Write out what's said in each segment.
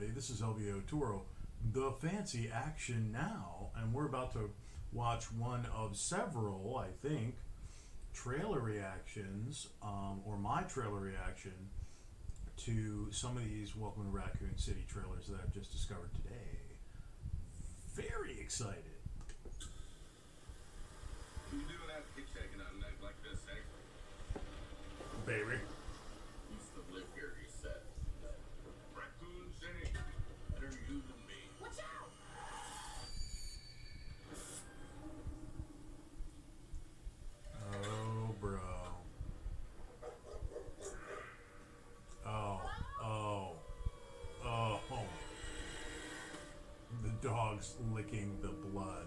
everybody. This is LVO Toro, the Fancy Action Now, and we're about to watch one of several, I think, trailer reactions, or my trailer reaction to some of these Welcome to Raccoon City trailers that I've just discovered today. Very excited. You do have to keep taking on night like this, eh? Baby. Used to live here, he said. Raccoon City, better you than me. Watch out! Oh, bro. Oh. The dog's licking the blood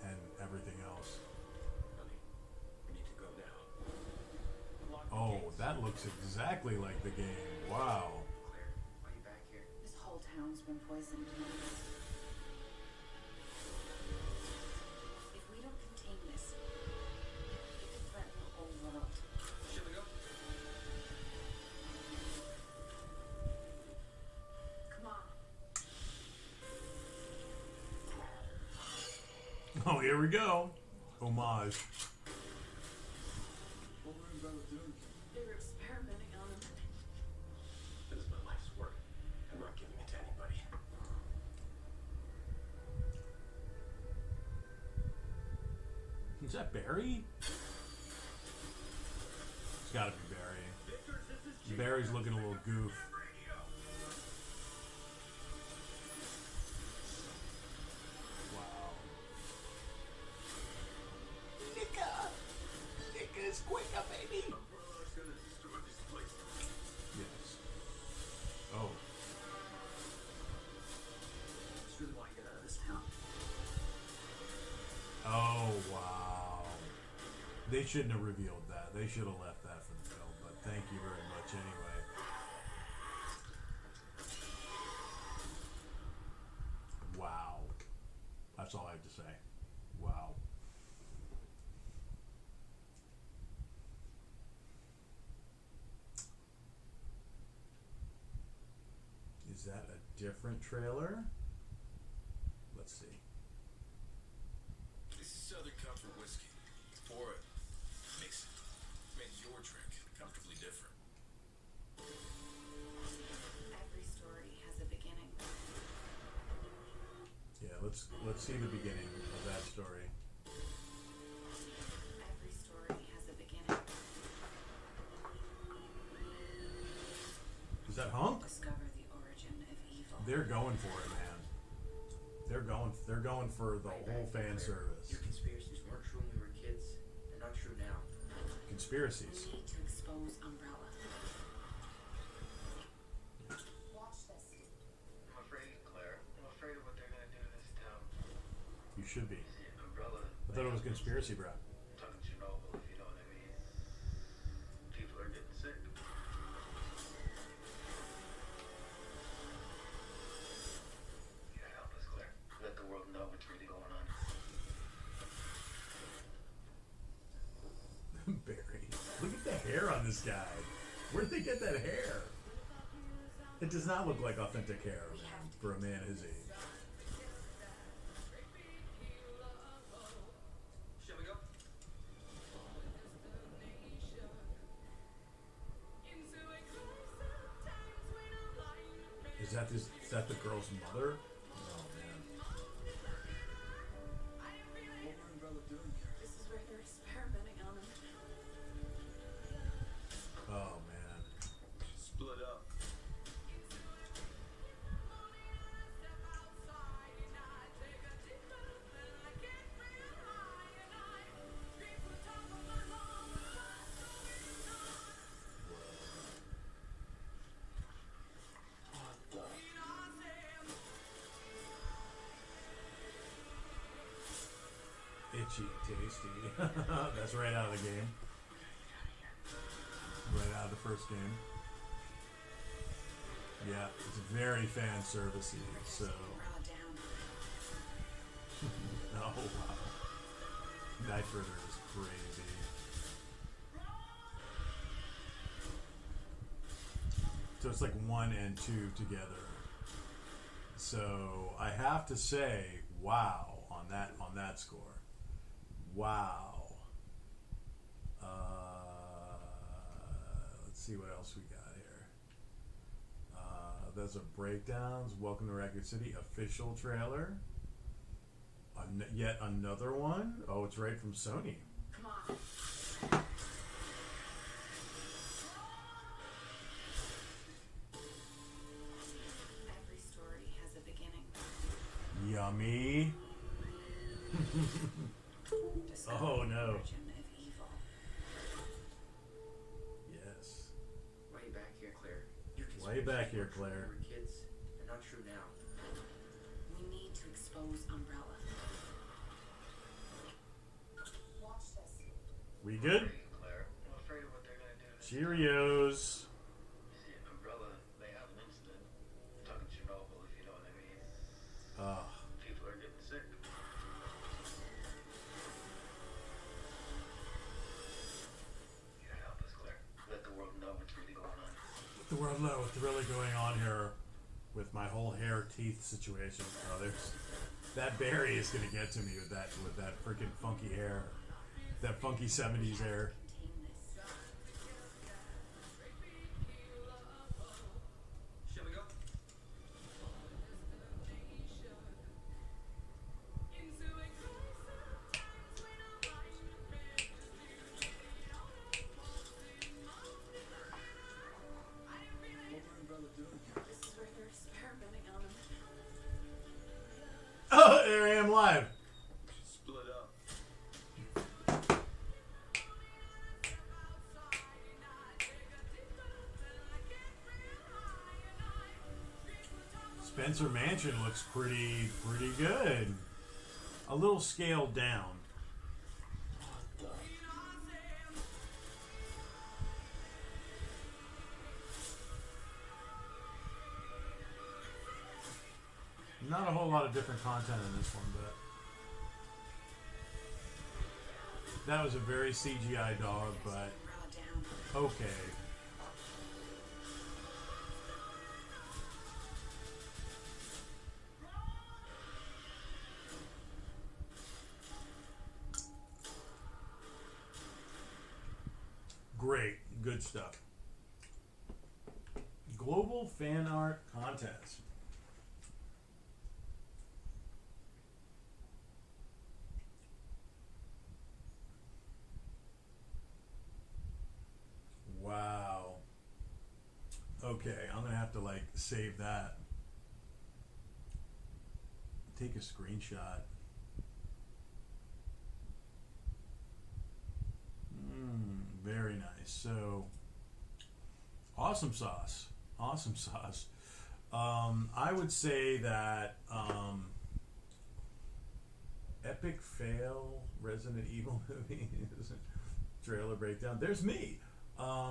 and everything else. Honey, we need to go now. Lock the Oh, gates. that looks exactly like the game. Wow. Claire, why are you back here? This whole town's been poisoned. If we don't contain this, it could threaten the whole world. Shall we go? Come on. Oh, here we go. Homage. What were you brother doing? They were experimenting on him. This is my life's work. I'm not giving it to anybody. Is that Barry? It's gotta be Barry. Victor, this is Chief. Barry's looking a little goof. Radio. Wow. Nicka's quicker, baby. Umbrella's gonna destroy this place. Yes. Oh. Just really want to get out of this town. Oh, wow. They shouldn't have revealed that. They should have left that for the film, but thank you very much anyway. Wow. That's all I have to say. Wow. Is that a different trailer? Let's see. This is Southern Comfort whiskey. Pour it. Mix it. Make your drink comfortably different. Every story has a beginning. Yeah, let's see the beginning of that story. Every story has a beginning. Is that Hunk? Discover the origin of evil. They're going for it, man. They're going for the whole fan service. Your conspiracies weren't true when we were kids. They're not true now. Conspiracies. We need to expose Umbrella. Watch this. I'm afraid, Claire. I'm afraid of what they're gonna do to this town. You should be. See, Umbrella. I thought it was conspiracy, bro. Talking Chernobyl, if you know what I mean. People are getting sick. You gotta help us, Claire. Let the world know what's really going on. Barry. Look at the hair on this guy. Where'd they get that hair? It does not look like authentic hair, man, for a man his age. Shall we go? Is that the girl's mother? Oh man. What were you brother doing here? This is where they're experimenting on him. Oh man. Split up. Itchy, tasty. That's right out of the game. Right out of the first game. Yeah, it's very fan servicey. So, Umbrella down. oh wow, that critter is crazy. So it's like 1 and 2 together. So I have to say, wow on that score. Wow. Let's see what else we got here. Those are breakdowns. Welcome to Raccoon City official trailer. Yet another one. Oh, it's right from Sony. Come on. Every story has a beginning. Yummy. Discover Oh, the no. origin of evil. Yes. Way back here, Claire. Your Way back here, conspiracies weren't true when Claire. we were kids, and not true now. We need to expose Umbrella. Watch this. We good? Hey, Claire. I'm afraid of what they're gonna do. Cheerios. See, Umbrella, they have an incident. Talking Chernobyl, if you know what I mean. People are getting sick. You gotta help us, Claire. Let the world know what's really going on. The world know what's really going on here with my whole hair teeth situation. Oh, there's that Barry is gonna get to me with that freaking funky hair, that funky '70s hair. Contain this. Shall we go? This is where they're experimenting on him. Oh, there I am live. Split up. Spencer Mansion looks pretty good. A little scaled down. Not a whole lot of different content in this one, but that was a very CGI dog, but Umbrella down. okay. Great, good stuff. Global fan art contest. Wow. Okay, I'm gonna have to like save that. Take a screenshot. Very nice. So, awesome sauce. Awesome sauce. I would say that epic fail Resident Evil movie trailer breakdown. There's me.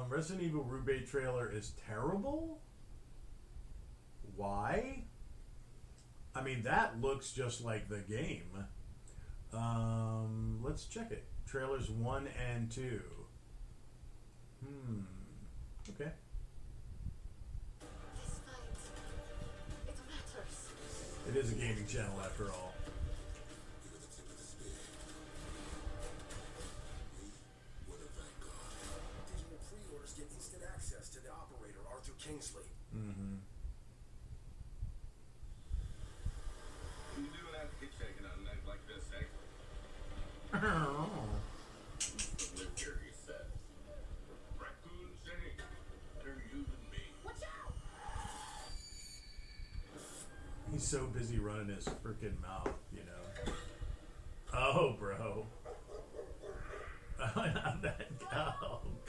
Resident Evil Rebate trailer is terrible. Why? I mean, that looks just like the game. Let's check it. Trailers 1 and 2. Okay. This fight, it matters. It is a gaming channel after all. Digital pre-orders get instant access to the operator, Arthur Kingsley. You do have to get shaken on a night like this, eh? Live here, he said. Raccoon City. Better you than me. Watch out! He's so busy running his freaking mouth, you know. Oh, bro. Oh,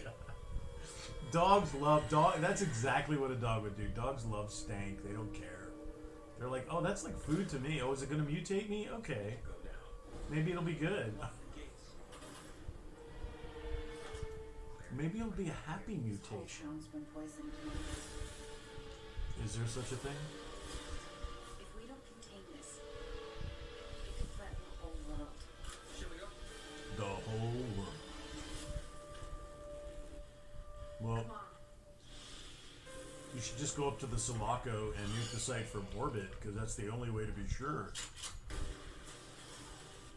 God. Dogs love dog. That's exactly what a dog would do. Dogs love stank. They don't care. They're like, oh, that's like food to me. Oh, is it going to mutate me? Okay. Maybe it'll be good. Maybe it'll be a happy Whole mutation. town's been poisoned. Is there such a thing? If we don't contain this, it could threaten the whole world. Shall we go? The whole world. Well, Come on. you should just go up to the Sulaco and nuke the site from orbit, because that's the only way to be sure.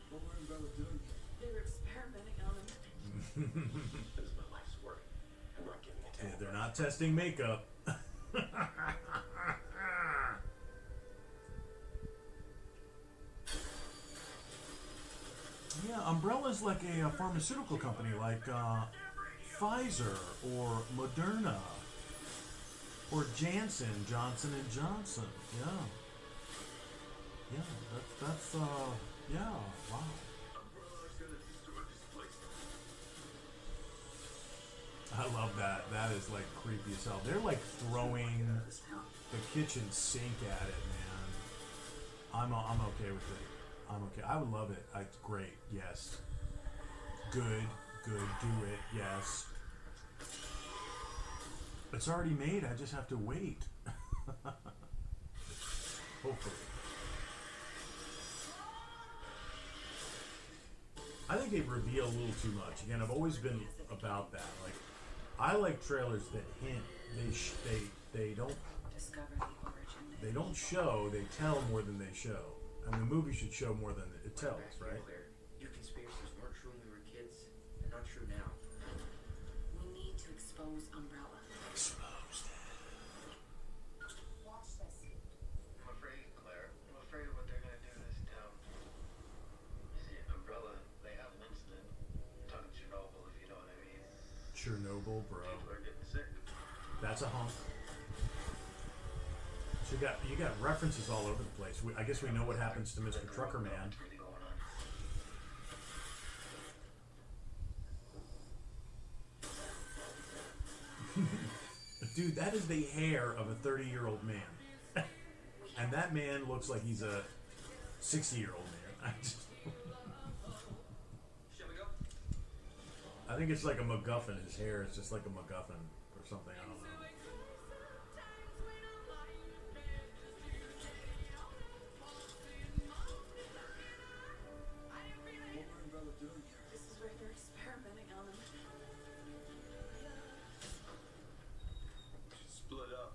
What were Umbrella doing here? They were experimenting on him. This is my life's work. I'm not giving it to Yeah, anyone. they're not testing makeup. Yeah, Umbrella's like a pharmaceutical company, like Pfizer or Moderna or Johnson and Johnson. Yeah, yeah, that's yeah, wow. Umbrella's gonna destroy this place. I love that. That is like creepy as hell. They're like throwing the kitchen sink at it, man. I'm okay with it. I'm okay. I would love it. It's great. Yes. Good. Do it. Yes. It's already made. I just have to wait. Hopefully. I think they reveal a little too much. Again, I've always been about that. Like, I like trailers that hint. They don't Discover the origin. they don't show. They tell more than they show. And the movie should show more than it tells, Back here, right? Claire. Your conspiracies weren't true when we were kids. They're not true now. We need to expose Umbrella. Exposed. Watch this. I'm afraid, Claire. I'm afraid of what they're gonna do to this town. You see, Umbrella, they have an incident. Talking Chernobyl, if you know what I mean. Chernobyl, bro. People are getting sick. That's a hunk. So you got references all over the place. I guess we know what happens to Mr. Trucker Man. What's really going on? Dude, that is the hair of a 30-year-old man. And that man looks like he's a 60-year-old man. Shall we go? I think it's like a MacGuffin. His hair is just like a MacGuffin or something. I don't know. What were Umbrella doing here? This is where they're experimenting on him. Split up.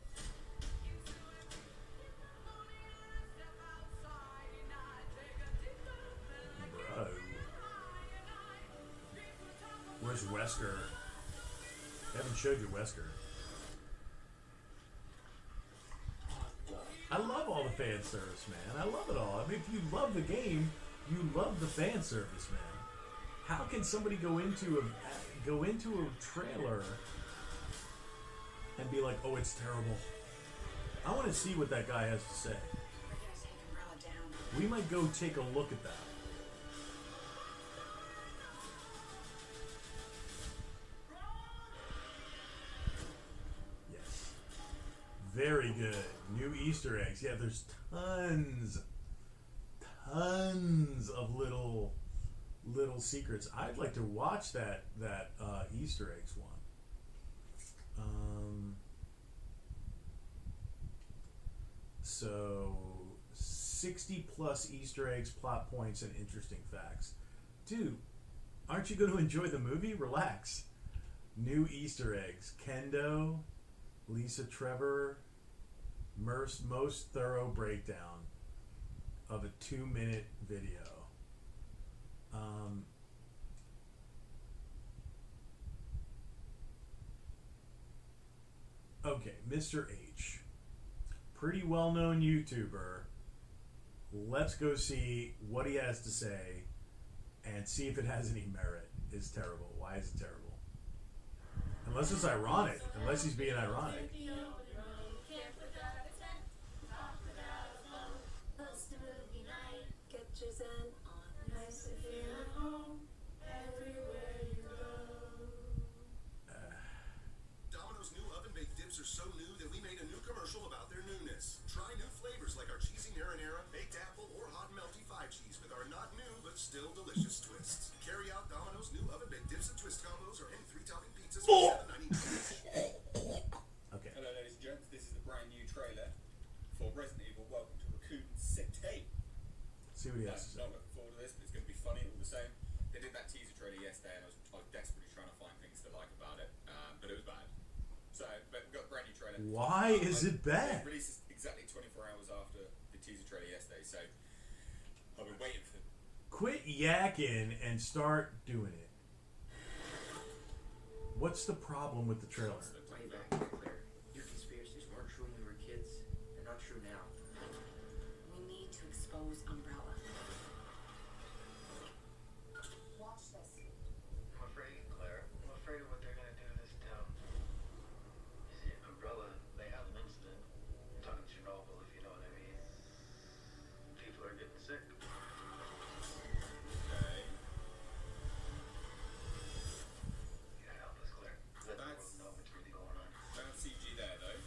Bro. Where's Wesker? They haven't showed you Wesker. I love all the fan service, man. I love it all. I mean, if you love the game, you love the fan service, man. How can somebody go into a trailer and be like, "Oh, it's terrible"? I want to see what that guy has to say. We're gonna take Umbrella down. We might go take a look at that. Yes. Very good. New Easter eggs. Yeah, there's tons of little secrets. I'd like to watch that Easter eggs one. So 60 plus Easter eggs, plot points, and interesting facts. Dude, aren't you going to enjoy the movie? Relax. New Easter eggs. Kendo, Lisa Trevor, most thorough breakdown of a 2-minute video. Okay, Mr. H. Pretty well-known YouTuber. Let's go see what he has to say and see if it has any merit. It's terrible. Why is it terrible? Unless it's ironic. Unless he's being ironic. Post a movie night. Get your zen on. Nice to feel at home. Everywhere you go. Domino's new oven-baked dips are so new that we made a new commercial about their newness. Try new flavors like our cheesy marinara, baked apple, or hot and melty 5-cheese with our not new but still delicious twists. Carry out Domino's new oven-baked dips and twist combos or any 3-topping pizzas for $7.99. Okay. Hello, ladies and gents. This is the brand new trailer for Resident Evil. Welcome to Raccoon City. See what he has to say. Not looking forward to this, but it's going to be funny all the same. They did that teaser trailer yesterday, and I was desperately trying to find things to like about it, but it was bad. So, but we've got a brand new trailer. Why is it bad? It releases exactly 24 hours after the teaser trailer yesterday, so I've been waiting for. Quit yakking and start doing it. What's the problem with the trailer? Way back there, Claire. Your conspiracies weren't true when we were kids. They're not true now. We need to expose Umbrella. Watch this. I'm afraid, Claire. I'm afraid of what they're gonna do to this town. You see, Umbrella, they had an incident. Talking Chernobyl, if you know what I mean. People are getting sick. Okay. You gotta help us, Claire. Let the world That's- know what's really going on. Found CG there though.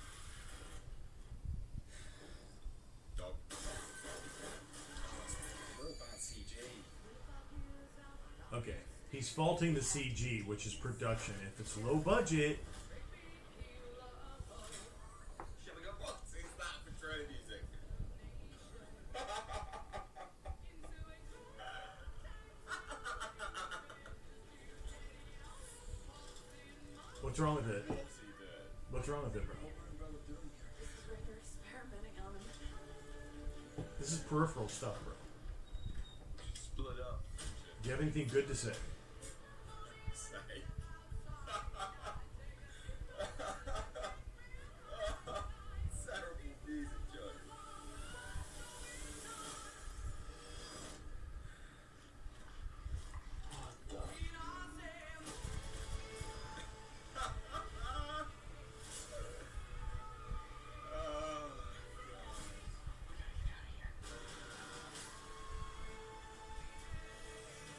Dog. Real bad CG. Okay, he's faulting the CG, which is production. If it's low budget, Shall we go? What is that for trailer music? what's wrong with it? What's he doing? What's wrong with it, bro? This is where they're experimenting on him. This is peripheral stuff, bro. Split up. Do you have anything good to say? Say. Terrible music, Joe.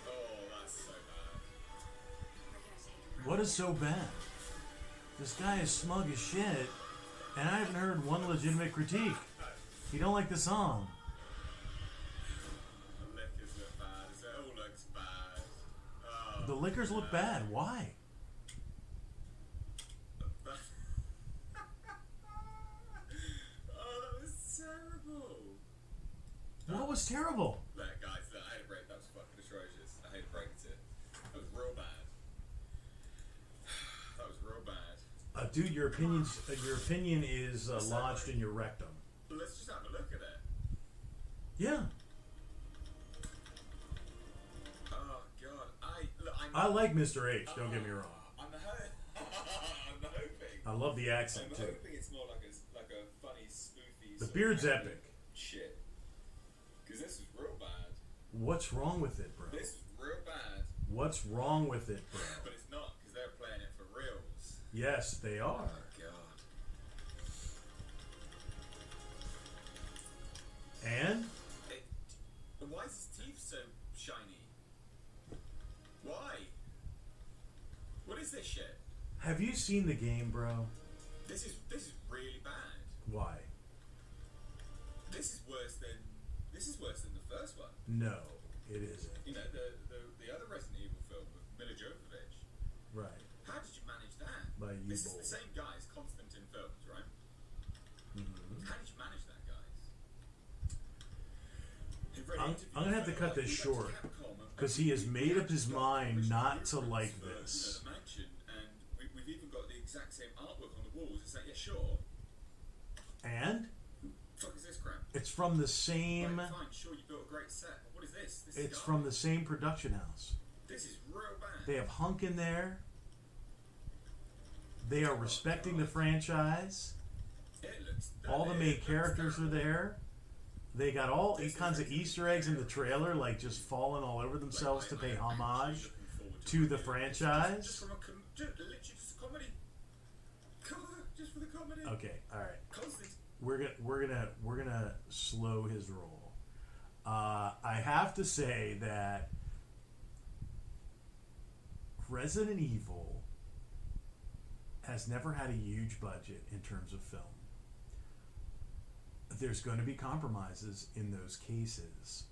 Oh, that's so bad. What is so bad? This guy is smug as shit, and I haven't heard one legitimate critique. You don't like the song. The liquors look bad. It all looks bad. Oh, The liquors look bad. Why? Oh, that was terrible. What was terrible? Look, guys, look, I hate to break. That was fucking atrocious. I hate to break it. That was real bad. That was real bad. Dude, your opinion is lodged in your rectum. But let's just have a look at it. Yeah, Oh God, I like Mr. H. Don't get me wrong. I'm hoping. I love the accent I'm too. hoping it's more like a funny, spoofy. The sort of beard's action epic. Shit. Because this was real bad. What's wrong with it, bro? This was real bad. What's wrong with it, bro? But it's not because they're playing it for reals. Yes, they are. Oh God. And Why is his teeth so shiny? Why? What is this shit? have you seen the game, bro? This is really bad. Why? This is worse than the first one. No, it isn't. You know, the other Resident Evil film with Mila Jovovich. Right. How did you manage that? By This is Ubold. the same guy as Constantine films, right? Mhm. How did you manage that, guys? He read I'm interviews gonna have to where, cut like, this he went to short, Capcom and 'cause he has we made up actually his got mind original not to blueprints like for, this. the mansion, and we've even got the exact same artwork on the walls. It's like, yeah, sure. And Fuck is this crap? it's from the same. Right, fine, sure, you built a great set. But what is this? This is It's garbage. from the same production house. This is real bad. They have Hunk in there. They are respecting the franchise. It looks, All the it main looks characters are terrible. there. They got all This kinds is of Easter eggs in the trailer, like just falling all over themselves to pay homage to the franchise. Just from a literally just a comedy. Just for the comedy. Okay, all right. Constant. We're gonna slow his roll. I have to say that Resident Evil has never had a huge budget in terms of film. There's going to be compromises in those cases.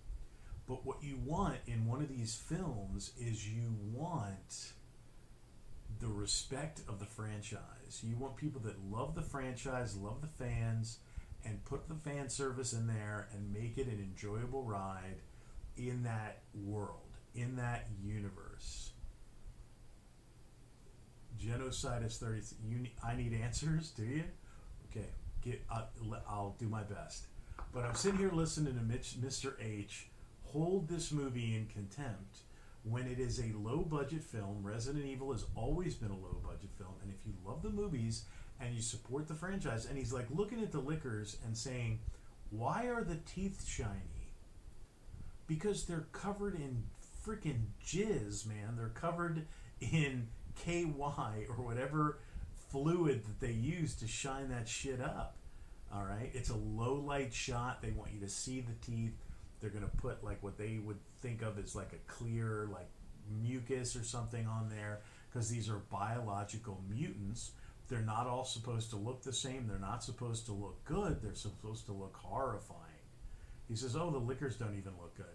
But what you want in one of these films is you want the respect of the franchise. You want people that love the franchise, love the fans, and put the fan service in there and make it an enjoyable ride in that world, in that universe. Genocidas 30. I need answers. Do you? Okay. I'll do my best. But I'm sitting here listening to Mr. H hold this movie in contempt when it is a low-budget film. Resident Evil has always been a low-budget film, and if you love the movies and you support the franchise, and he's like looking at the liquors and saying, why are the teeth shiny? Because they're covered in freaking jizz, man. They're covered in KY or whatever fluid that they use to shine that shit up. All right, it's a low light shot. They want you to see the teeth. They're gonna put like what they would think of as like a clear like mucus or something on there because these are biological mutants. They're not all supposed to look the same. They're not supposed to look good. They're supposed to look horrifying. He says, "Oh, the liquors don't even look good."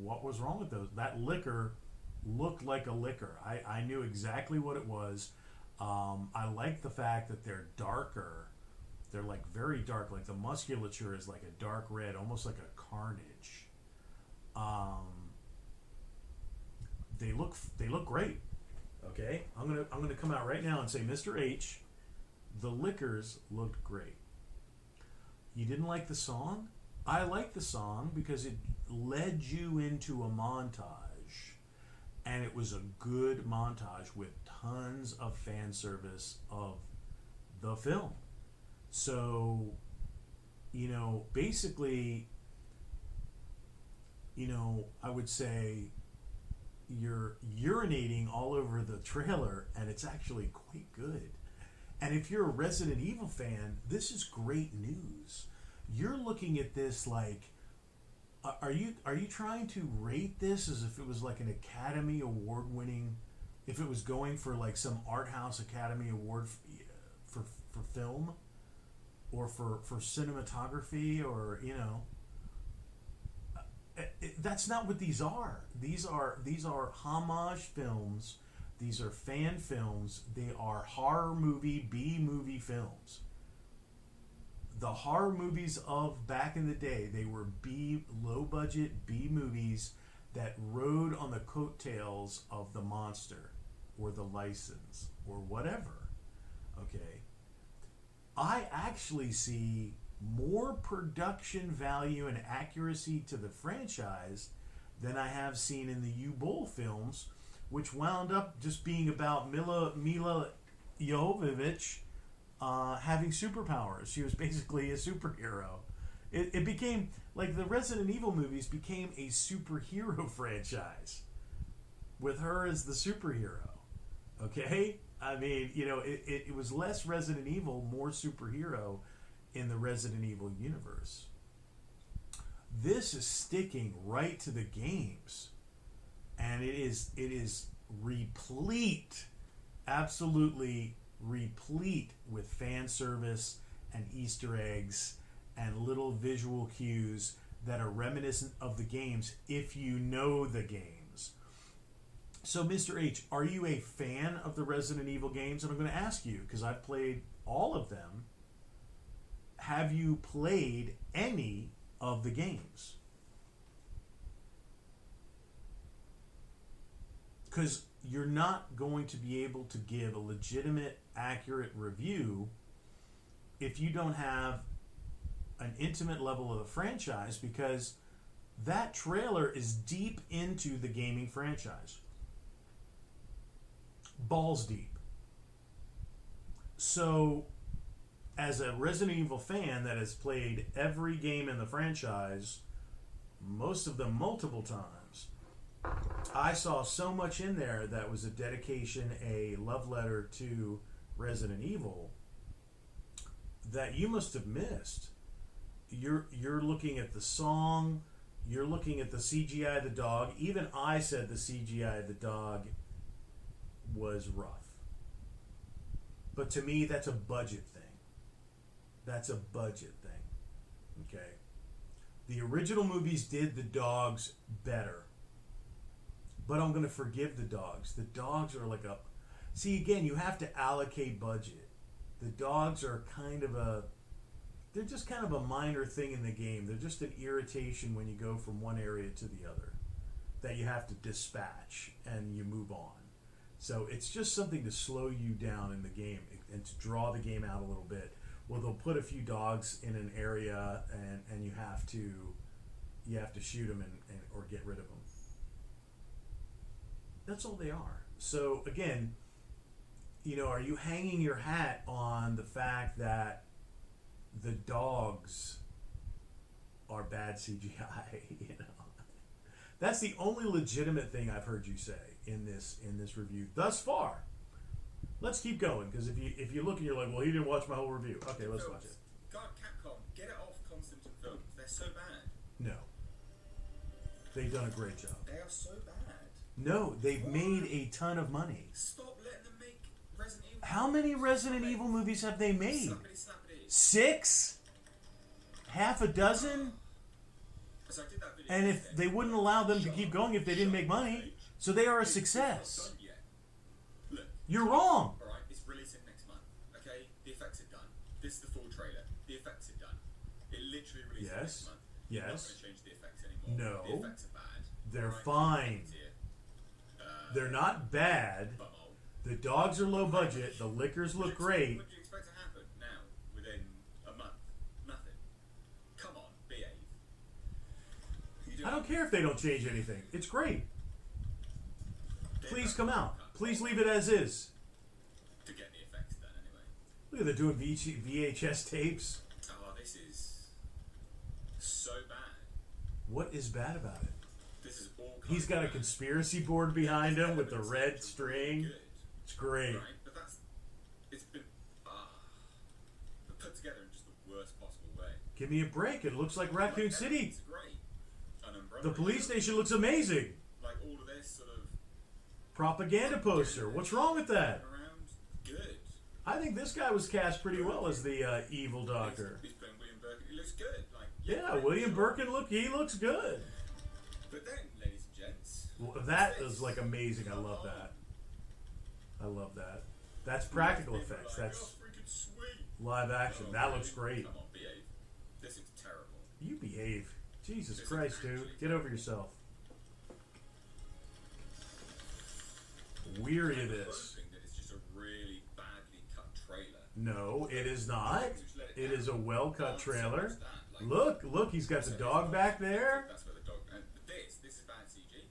What was wrong with those? That liquor looked like a liquor. I knew exactly what it was. I like the fact that they're darker. They're like very dark. Like the musculature is like a dark red, almost like a carnage. They look great. Okay, I'm gonna come out right now and say, Mr. H, the liquors looked great. You didn't like the song? I liked the song because it led you into a montage, and it was a good montage with tons of fan service of the film. So, basically, I would say you're urinating all over the trailer, and it's actually quite good. And if you're a Resident Evil fan, this is great news. You're looking at this like, are you trying to rate this as if it was like an Academy Award winning, if it was going for like some art house Academy Award for film, or for cinematography, or that's not what these are. These are homage films. These are fan films. They are horror movie, B-movie films. The horror movies of back in the day, they were low-budget B movies that rode on the coattails of the monster or the license or whatever. Okay? I actually see more production value and accuracy to the franchise than I have seen in the U-Bowl films, which wound up just being about Mila Jovovich having superpowers. She was basically a superhero. It became, like, the Resident Evil movies became a superhero franchise with her as the superhero. Okay? I mean, it was less Resident Evil, more superhero in the Resident Evil universe. This is sticking right to the games, and it is replete, absolutely replete with fan service and Easter eggs and little visual cues that are reminiscent of the games if you know the games. So, Mr. H, are you a fan of the Resident Evil games? And I'm going to ask you, because I've played all of them, have you played any of the games? Because you're not going to be able to give a legitimate, accurate review if you don't have an intimate level of the franchise, because that trailer is deep into the gaming franchise. Balls deep. So, as a Resident Evil fan that has played every game in the franchise, most of them multiple times, I saw so much in there that was a dedication, a love letter to Resident Evil, that you must have missed. You're looking at the song, you're looking at the CGI of the dog. Even I said the CGI of the dog was rough. But to me, that's a budget thing. That's a budget thing. Okay? The original movies did the dogs better. But I'm going to forgive the dogs. The dogs are like a... See, again, you have to allocate budget. The dogs are kind of a... They're just kind of a minor thing in the game. They're just an irritation when you go from one area to the other that you have to dispatch and you move on. So it's just something to slow you down in the game and to draw the game out a little bit. Well, they'll put a few dogs in an area, and you have to shoot them and or get rid of them. That's all they are. So again, are you hanging your hat on the fact that the dogs are bad CGI? That's the only legitimate thing I've heard you say in this review thus far. Let's keep going, because if you look and you're like, well, he didn't watch my whole review. Okay, let's watch it. God, Capcom, get it off Constantine films. They're so bad. No, they've done a great job. They are so bad. No, they've made a ton of money. Stop letting them make Resident Evil. How many Resident Evil movies have they made? Slappity. 6? Half a dozen? So I did that video And if yesterday. they wouldn't allow them to keep going if they didn't make money, so they are a success. Look, You're wrong. alright, it's releasing next month. Okay? The effects are done. This is the full trailer. The effects are done. It literally releases Yes. next month. You're not Yes. going to change the effects anymore. No. The effects are bad. They're Alright, fine. They're not bad. bumhole. The dogs are low budget. The liquors look great. What do you expect to happen now, within a month? Nothing. Come on, behave. I don't care if they don't change anything. It's great. Please come out. Please leave it as is. To get the effects done anyway. Look at they're doing VHS tapes. Oh, this is so bad. What is bad about it? This is all. He's got a conspiracy board behind him with the red string. Good, It's great. right? But it's been put together in just the worst possible way. Give me a break. It looks like Raccoon City. It's great. An umbrella. The police station looks amazing. Like all of this sort of Propaganda poster. What's wrong with that? around. Good. I think this guy was cast pretty well as the evil doctor. He's playing William Birkin. He looks good. Like Yeah, great, William sure. Birkin, he looks good. But then, ladies and gents, Well, that is like amazing. I love that. I love that. That's practical people are effects. like, That's "Oh, freaking sweet." live action. Oh, That really? looks great. Come on, behave. This is terrible. You behave. Jesus This is Christ, dude. actually Get over yourself. Weary of this. Hoping that it's just a really badly cut trailer. No, it is not. Just let It down. is a well-cut Oh, so trailer. what's that? Like, Look, he's got the dog back there. That's where the dog. And this is bad CG.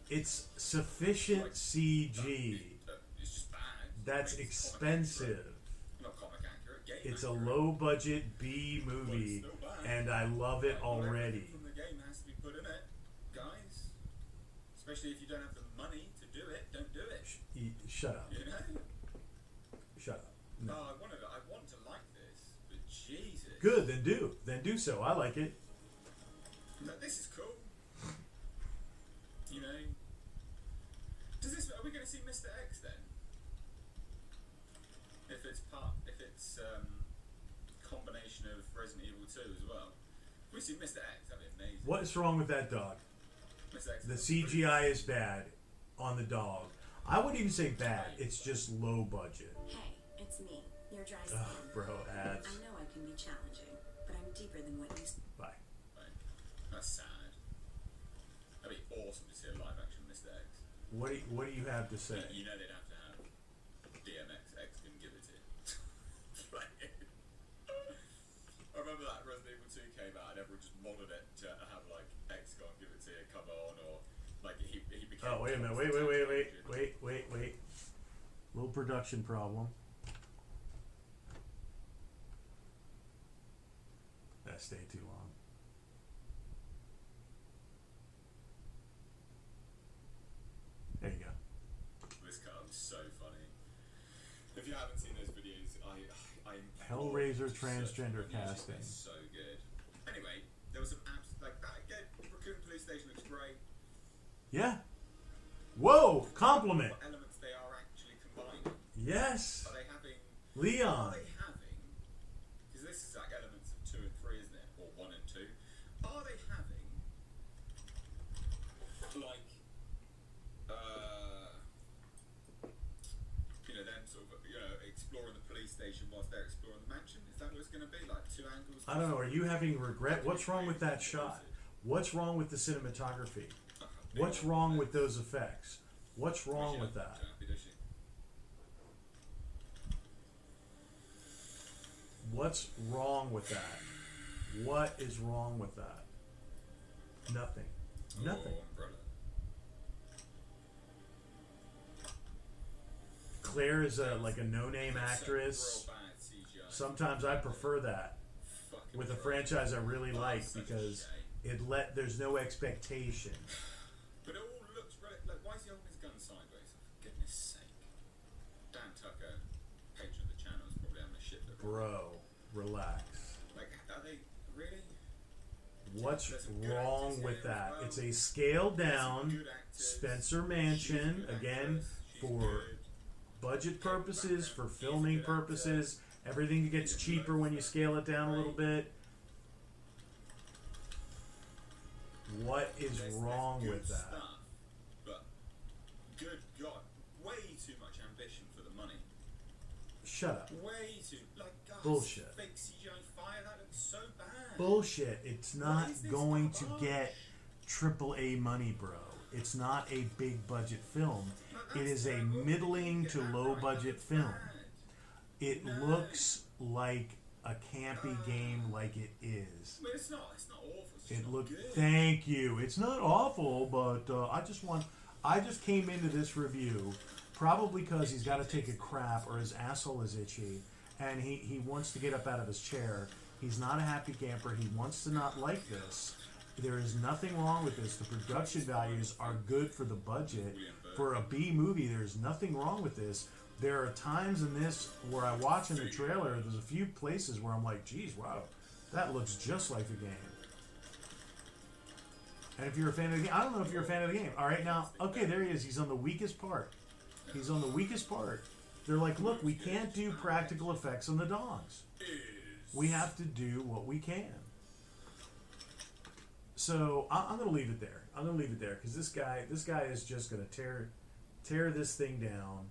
It's sufficient CG. It's just bad. That's I mean, it's expensive. not comic accurate. Game It's a accurate. low-budget B movie, But it's still bad. and I love it Like, already. everything from the game has to be put in it, guys. Especially if you don't have the money to do it, don't do it. Shut up. You know? Shut up. No. Oh, I want to like this, but Jesus. Good, then do so. I like it. Like, this is cool. You know? Are we going to see Mr. X then? If it's combination of Resident Evil 2 as well. If we see Mr. X, that'd be amazing. What is wrong with that dog? Mr. X The is CGI is bad on the dog. I wouldn't even say bad. It's just low budget. Hey, it's me, your dry skin. Ugh, bro, ads. I know I can be challenging, but I'm deeper than what you. Bye. Right. That's sad. That'd be awesome to see a live action Mr. X. What do you have to say? You know they'd have to have DMX. X can give it to you. Like, I remember that Resident Evil 2 came out and everyone just modded it to have like X go and give it to you, come on, or like he became. Oh, wait a minute. Wait. Little production problem. That stayed too long. There you go. This cut was so funny. If you haven't seen those videos, I Hellraiser such transgender funny. casting. They're so good. Anyway, there was some apps like that again. Raccoon Police Station looks great. Yeah. Whoa! Compliment. What elements they are actually combining? Yes. Are they having? Are Leon. they having? Because this is like elements of 2 and 3, isn't it? Or 1 and 2. Are they having like them sort of exploring the police station whilst they're exploring the mansion? Is that what it's going to be? Like 2 angles? I don't know. Are you having regret? What's wrong with that shot? What's wrong with the cinematography? What's wrong with those effects? What's wrong with that? Happy, does she? What's wrong with that? What is wrong with that? Nothing. Nothing. Oh, umbrella. Claire is like a no-name actress. Real bad CGI. Sometimes I prefer that Fucking with a umbrella. franchise I really like Such a because shame. there's no expectation. But it all looks like, why is he holding his gun sideways? For goodness sake. Dan Tucker, patron of the channel, is probably having a shit look. Bro, relax. Like, are they really? What's There's some good wrong actors with here as that? well. It's a scaled There's some down good actors. Spencer She's a Mansion, good again, actress. She's for good. budget Kevin purposes, Bacon, for he's a filming good actor. purposes. Everything gets cheaper when you scale it down a little bit. What is There's wrong good with that? Stuff, but good God, way too much ambition for the money. Shut up. Way too God, Bullshit. Fake CGI fire, that looks so bad. Bullshit. It's not is this going to garbage? get AAA money, bro. It's not a big budget film. No, It that's is a terrible. middling Get to that low right, budget that's film. bad. It No. looks like a campy game, like it is. I mean, it's not awful. It's just It not looked. good. Thank you. It's not awful, but I just came into this review probably because he's got to take a crap or his asshole is itchy, and he wants to get up out of his chair. He's not a happy camper. He wants to not like this. There is nothing wrong with this. The production values are good for the budget. For a B movie, there's nothing wrong with this. There are times in this where I watch in the trailer, there's a few places where I'm like, geez, wow, that looks just like the game. And if you're a fan of the game, I don't know if you're a fan of the game. All right, now, okay, there he is. He's on the weakest part. He's on the weakest part. They're like, look, we can't do practical effects on the dogs. We have to do what we can. So I'm going to leave it there. I'm going to leave it there because this guy is just going to tear this thing down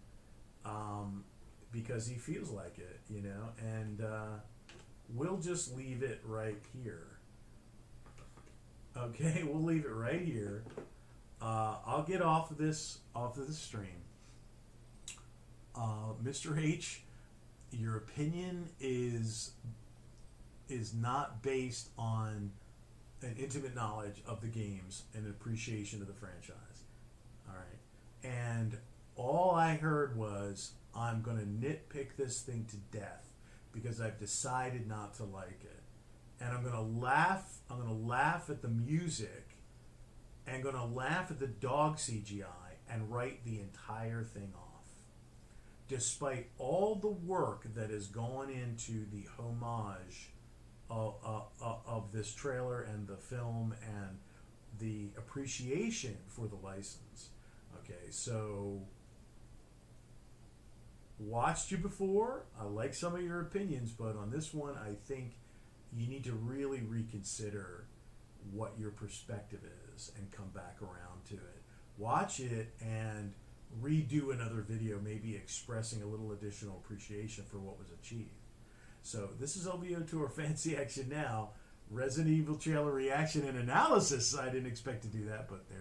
because he feels like it, you know. And we'll just leave it right here. Okay, we'll leave it right here. I'll get off of this stream. Mr. H, your opinion is not based on an intimate knowledge of the games and an appreciation of the franchise. All right. And all I heard was, I'm going to nitpick this thing to death because I've decided not to like it. And I'm going to laugh at the music and going to laugh at the dog CGI and write the entire thing off. Despite all the work that has gone into the homage of this trailer and the film and the appreciation for the license. Okay, so watched you before. I like some of your opinions, but on this one, I think you need to really reconsider what your perspective is and come back around to it. Watch it and redo another video, maybe expressing a little additional appreciation for what was achieved. So this is LVO to our Fancy Action Now, Resident Evil trailer reaction and analysis. I didn't expect to do that, but there.